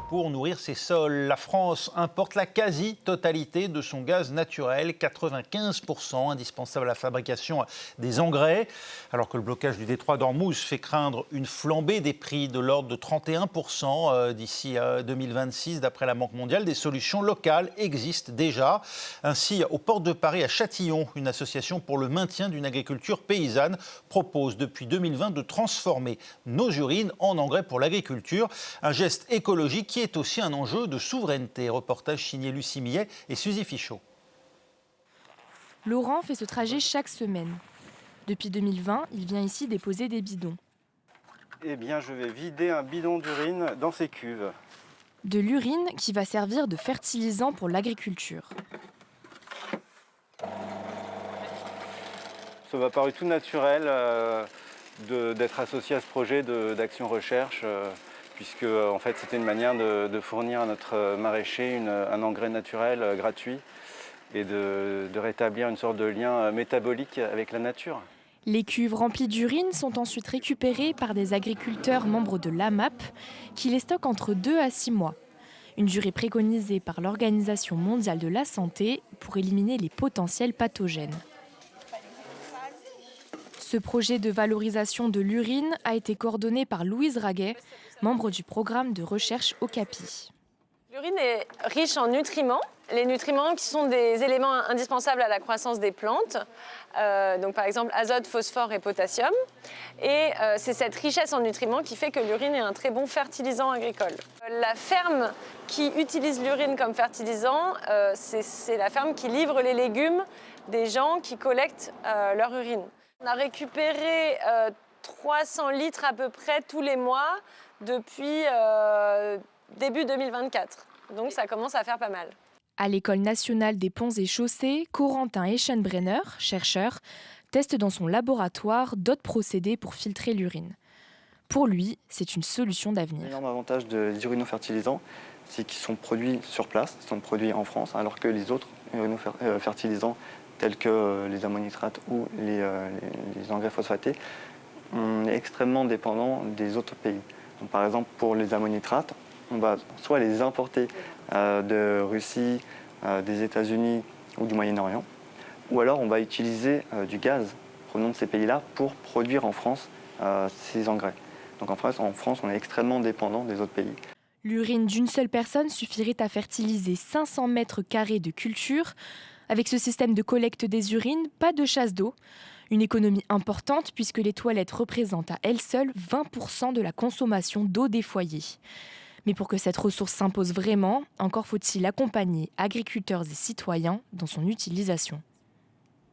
pour nourrir ses sols. La France importe la quasi-totalité de son gaz naturel, 95%, indispensable à la fabrication des engrais. Alors que le blocage du détroit d'Ormuz fait craindre une flambée des prix de l'ordre de 31% d'ici 2026, d'après la Banque mondiale, des solutions locales existent déjà. Ainsi, aux portes de Paris, à Châtillon, une association pour le maintien d'une agriculture paysanne propose depuis 2020 de transformer nos urines en engrais pour l'agriculture. Un geste écologique qui est aussi un enjeu de souveraineté. Reportage signé Lucie Millet et Suzy Fichot. Laurent fait ce trajet chaque semaine. Depuis 2020, il vient ici déposer des bidons. Eh bien, je vais vider un bidon d'urine dans ces cuves. De l'urine qui va servir de fertilisant pour l'agriculture. Ça m'a paru tout naturel d'être associé à ce projet d'Action Recherche, puisque en fait, c'était une manière de fournir à notre maraîcher un engrais naturel gratuit et de rétablir une sorte de lien métabolique avec la nature. Les cuves remplies d'urine sont ensuite récupérées par des agriculteurs membres de l'AMAP qui les stockent entre 2 à 6 mois. Une durée préconisée par l'Organisation mondiale de la santé pour éliminer les potentiels pathogènes. Ce projet de valorisation de l'urine a été coordonné par Louise Raguet, membre du programme de recherche Okapi. L'urine est riche en nutriments. Les nutriments qui sont des éléments indispensables à la croissance des plantes, donc par exemple azote, phosphore et potassium. Et c'est cette richesse en nutriments qui fait que l'urine est un très bon fertilisant agricole. La ferme qui utilise l'urine comme fertilisant, c'est la ferme qui livre les légumes des gens qui collectent leur urine. On a récupéré 300 litres à peu près tous les mois depuis début 2024. Donc ça commence à faire pas mal. À l'École nationale des ponts et chaussées, Corentin Eschenbrenner, chercheur, teste dans son laboratoire d'autres procédés pour filtrer l'urine. Pour lui, c'est une solution d'avenir. L'énorme avantage des urinofertilisants, c'est qu'ils sont produits sur place, ils sont produits en France, alors que les autres urinofertilisants, tels que les ammonitrates ou les engrais phosphatés, on est extrêmement dépendant des autres pays. Donc, par exemple, pour les ammonitrates, on va soit les importer de Russie, des États-Unis ou du Moyen-Orient, ou alors on va utiliser du gaz provenant de ces pays-là pour produire en France ces engrais. Donc en France, on est extrêmement dépendant des autres pays. L'urine d'une seule personne suffirait à fertiliser 500 mètres carrés de culture. Avec ce système de collecte des urines, pas de chasse d'eau. Une économie importante puisque les toilettes représentent à elles seules 20% de la consommation d'eau des foyers. Mais pour que cette ressource s'impose vraiment, encore faut-il accompagner agriculteurs et citoyens dans son utilisation.